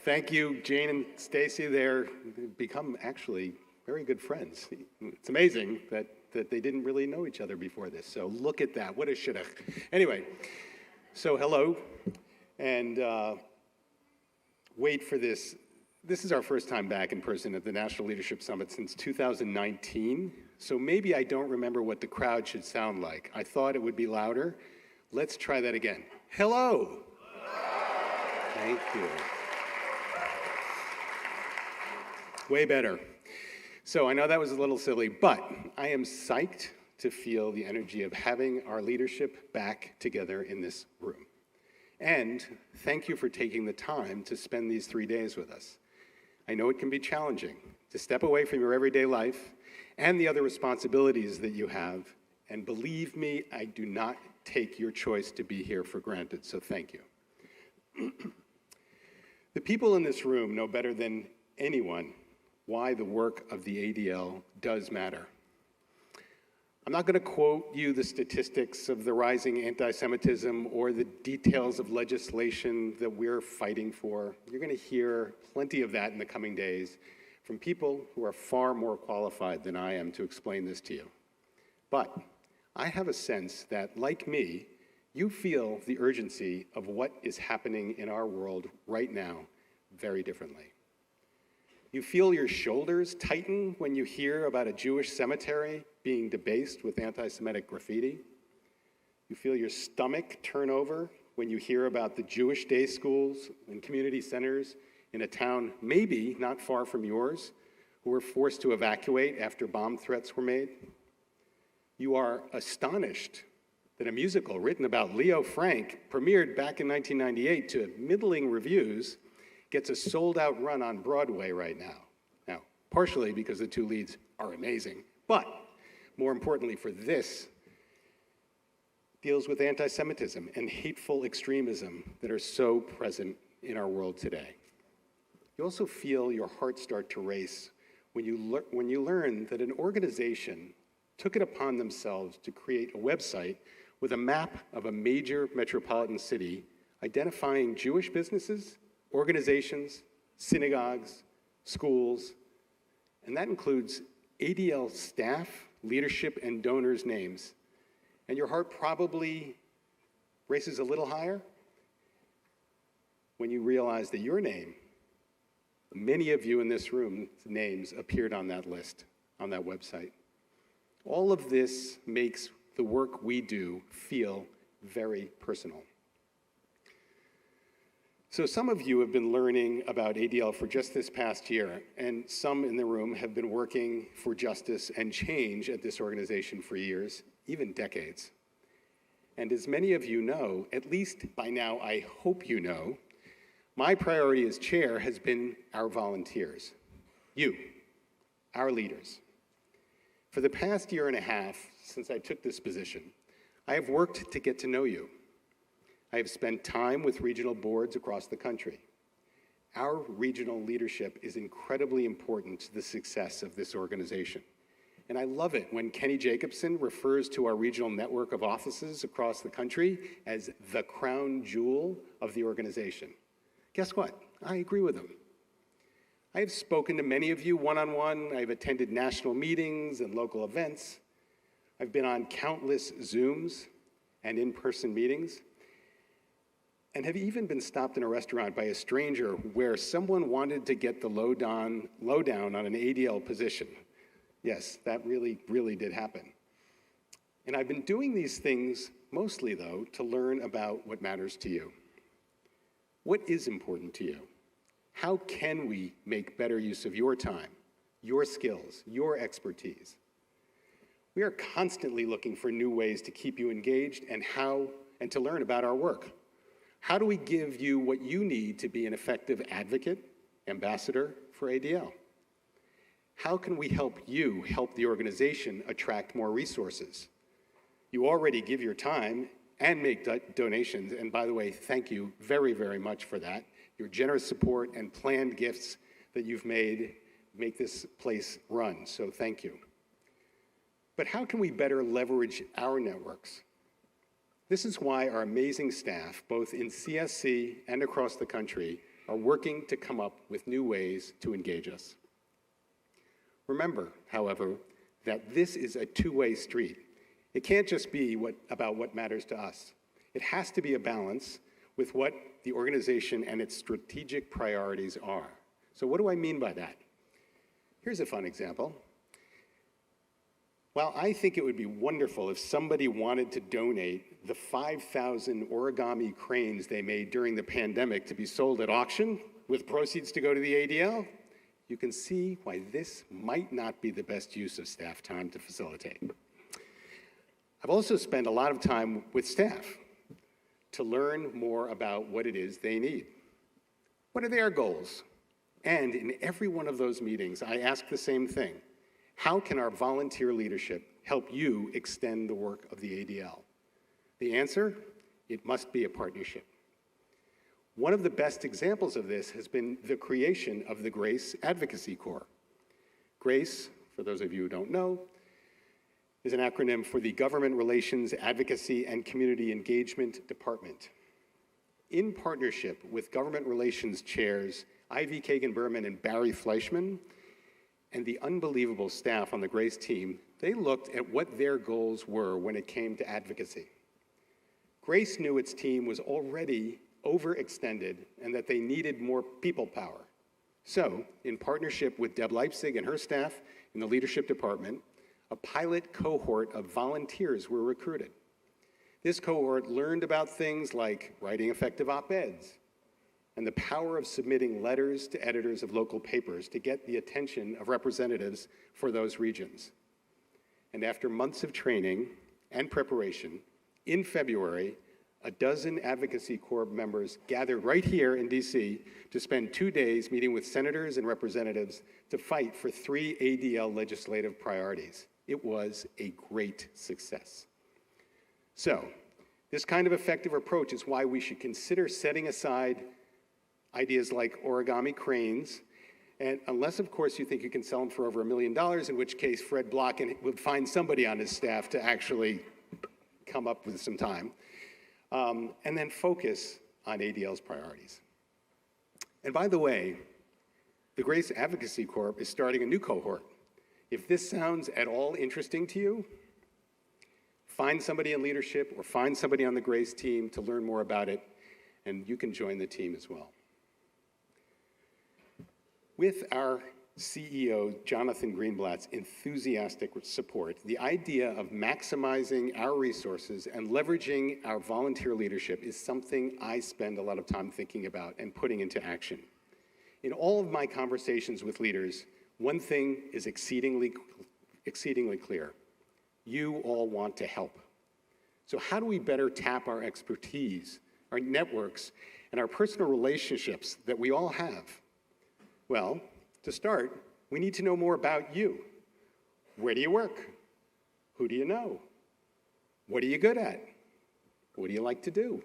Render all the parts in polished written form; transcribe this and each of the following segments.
Thank you, Jane and Stacy. They've become actually very good friends. It's amazing that they didn't really know each other before this. So look at that. What a shidduch. Anyway, so hello, and wait for this. This is our first time back in person at the National Leadership Summit since 2019. So maybe I don't remember what the crowd should sound like. I thought it would be louder. Let's try that again. Hello. Thank you. Way better. So I know that was a little silly, but I am psyched to feel the energy of having our leadership back together in this room. And thank you for taking the time to spend these 3 days with us. I know it can be challenging to step away from your everyday life and the other responsibilities that you have. And believe me, I do not take your choice to be here for granted, so thank you. The people in this room know better than anyone why the work of the ADL does matter. I'm not going to quote you the statistics of the rising anti-Semitism or the details of legislation that we're fighting for. You're going to hear plenty of that in the coming days from people who are far more qualified than I am to explain this to you. But I have a sense that, like me, you feel the urgency of what is happening in our world right now very differently. You feel your shoulders tighten when you hear about a Jewish cemetery being debased with anti-Semitic graffiti. You feel your stomach turn over when you hear about the Jewish day schools and community centers in a town maybe not far from yours who were forced to evacuate after bomb threats were made. You are astonished that a musical written about Leo Frank, premiered back in 1998 to middling reviews, gets a sold-out run on Broadway right now. Now, partially because the two leads are amazing, but more importantly for this, deals with anti-Semitism and hateful extremism that are so present in our world today. You also feel your heart start to race when you learn that an organization took it upon themselves to create a website with a map of a major metropolitan city identifying Jewish businesses, organizations, synagogues, schools, and that includes ADL staff, leadership, and donors' names. And your heart probably races a little higher when you realize that your name, many of you in this room's names, appeared on that list, on that website. All of this makes the work we do feel very personal. So some of you have been learning about ADL for just this past year, and some in the room have been working for justice and change at this organization for years, even decades. And as many of you know, at least by now I hope you know, my priority as chair has been our volunteers, you, our leaders. For the past year and a half since I took this position, I have worked to get to know you. I have spent time with regional boards across the country. Our regional leadership is incredibly important to the success of this organization. And I love it when Kenny Jacobson refers to our regional network of offices across the country as the crown jewel of the organization. Guess what? I agree with him. I have spoken to many of you one-on-one. I've attended national meetings and local events. I've been on countless Zooms and in-person meetings, and have even been stopped in a restaurant by a stranger where someone wanted to get the lowdown on an ADL position. Yes, that really did happen. And I've been doing these things mostly, though, to learn about what matters to you. What is important to you? How can we make better use of your time, your skills, your expertise? We are constantly looking for new ways to keep you engaged and to learn about our work. How do we give you what you need to be an effective advocate, ambassador for ADL? How can we help you help the organization attract more resources? You already give your time and make donations, and by the way, thank you very, very much for that. Your generous support and planned gifts that you've made make this place run, so thank you. But how can we better leverage our networks? This is why our amazing staff, both in CSC and across the country, are working to come up with new ways to engage us. Remember, however, that this is a two-way street. It can't just be about what matters to us. It has to be a balance with what the organization and its strategic priorities are. So what do I mean by that? Here's a fun example. While I think it would be wonderful if somebody wanted to donate the 5,000 origami cranes they made during the pandemic to be sold at auction with proceeds to go to the ADL, you can see why this might not be the best use of staff time to facilitate. I've also spent a lot of time with staff to learn more about what it is they need. What are their goals? And in every one of those meetings, I ask the same thing. How can our volunteer leadership help you extend the work of the ADL? The answer? It must be a partnership. One of the best examples of this has been the creation of the GRACE Advocacy Corps. GRACE, for those of you who don't know, is an acronym for the Government Relations, Advocacy, and Community Engagement Department. In partnership with Government Relations chairs Ivy Kagan-Berman and Barry Fleischman, and the unbelievable staff on the GRACE team, they looked at what their goals were when it came to advocacy. GRACE knew its team was already overextended and that they needed more people power. So, in partnership with Deb Leipzig and her staff in the leadership department, a pilot cohort of volunteers were recruited. This cohort learned about things like writing effective op-eds and the power of submitting letters to editors of local papers to get the attention of representatives for those regions. And after months of training and preparation, in February, a dozen Advocacy Corps members gathered right here in DC to spend 2 days meeting with senators and representatives to fight for 3 ADL legislative priorities. It was a great success. So, this kind of effective approach is why we should consider setting aside ideas like origami cranes, and unless, of course, you think you can sell them for over $1 million, in which case Fred Block would find somebody on his staff to actually come up with some time, and then focus on ADL's priorities. And by the way, the GRACE Advocacy Corps is starting a new cohort. If this sounds at all interesting to you, find somebody in leadership or find somebody on the GRACE team to learn more about it, and you can join the team as well. With our CEO, Jonathan Greenblatt's enthusiastic support, the idea of maximizing our resources and leveraging our volunteer leadership is something I spend a lot of time thinking about and putting into action. In all of my conversations with leaders, one thing is exceedingly clear. You all want to help. So how do we better tap our expertise, our networks, and our personal relationships that we all have? Well, to start, we need to know more about you. Where do you work? Who do you know? What are you good at? What do you like to do?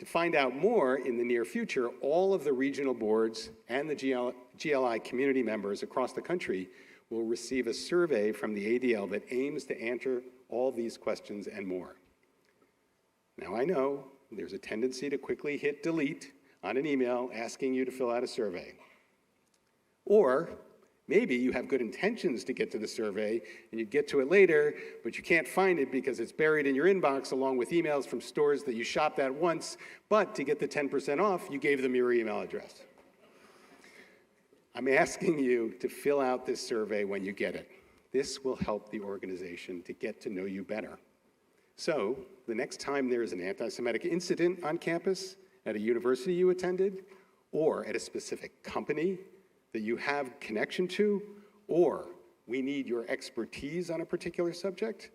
To find out more in the near future, all of the regional boards and the GLI community members across the country will receive a survey from the ADL that aims to answer all these questions and more. Now I know there's a tendency to quickly hit delete on an email asking you to fill out a survey. Or maybe you have good intentions to get to the survey and you get to it later, but you can't find it because it's buried in your inbox along with emails from stores that you shopped at once, but to get the 10% off, you gave them your email address. I'm asking you to fill out this survey when you get it. This will help the organization to get to know you better. So, the next time there is an anti-Semitic incident on campus, at a university you attended, or at a specific company that you have connection to, or we need your expertise on a particular subject,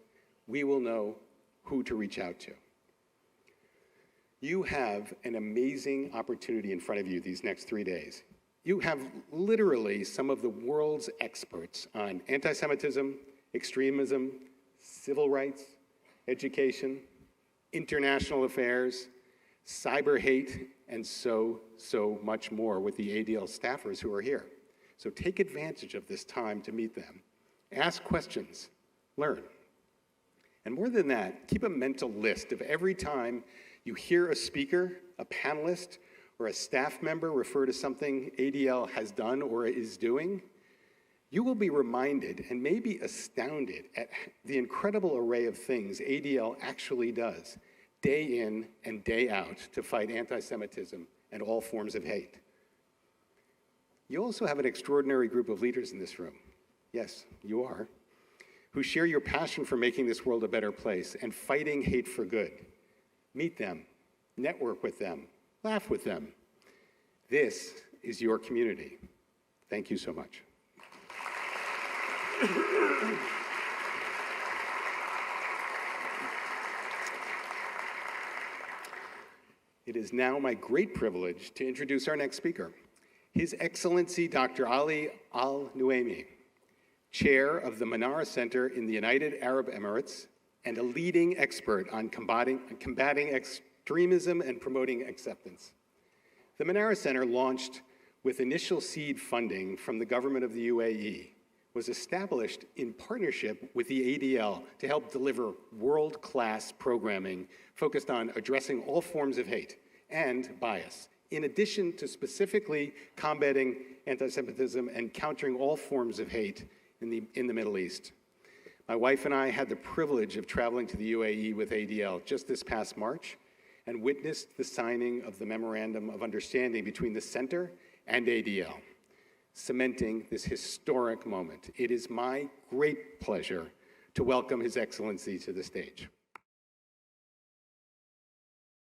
we will know who to reach out to. You have an amazing opportunity in front of you these next 3 days. You have literally some of the world's experts on anti-Semitism, extremism, civil rights, education, international affairs, cyber hate, and so much more with the ADL staffers who are here. So take advantage of this time to meet them. Ask questions, learn. And more than that, keep a mental list of every time you hear a speaker, a panelist, or a staff member refer to something ADL has done or is doing. You will be reminded and maybe astounded at the incredible array of things ADL actually does, day in and day out, to fight anti-Semitism and all forms of hate. You also have an extraordinary group of leaders in this room. Yes, you are, who share your passion for making this world a better place and fighting hate for good. Meet them, network with them, laugh with them. This is your community. Thank you so much. It is now my great privilege to introduce our next speaker, His Excellency Dr. Ali Al-Nuaimi, chair of the Manara Center in the United Arab Emirates and a leading expert on combating extremism and promoting acceptance. The Manara Center, launched with initial seed funding from the government of the UAE, was established in partnership with the ADL to help deliver world-class programming focused on addressing all forms of hate and bias, in addition to specifically combating anti-Semitism and countering all forms of hate in the Middle East. My wife and I had the privilege of traveling to the UAE with ADL just this past March and witnessed the signing of the Memorandum of Understanding between the Center and ADL, cementing this historic moment. It is my great pleasure to welcome His Excellency to the stage.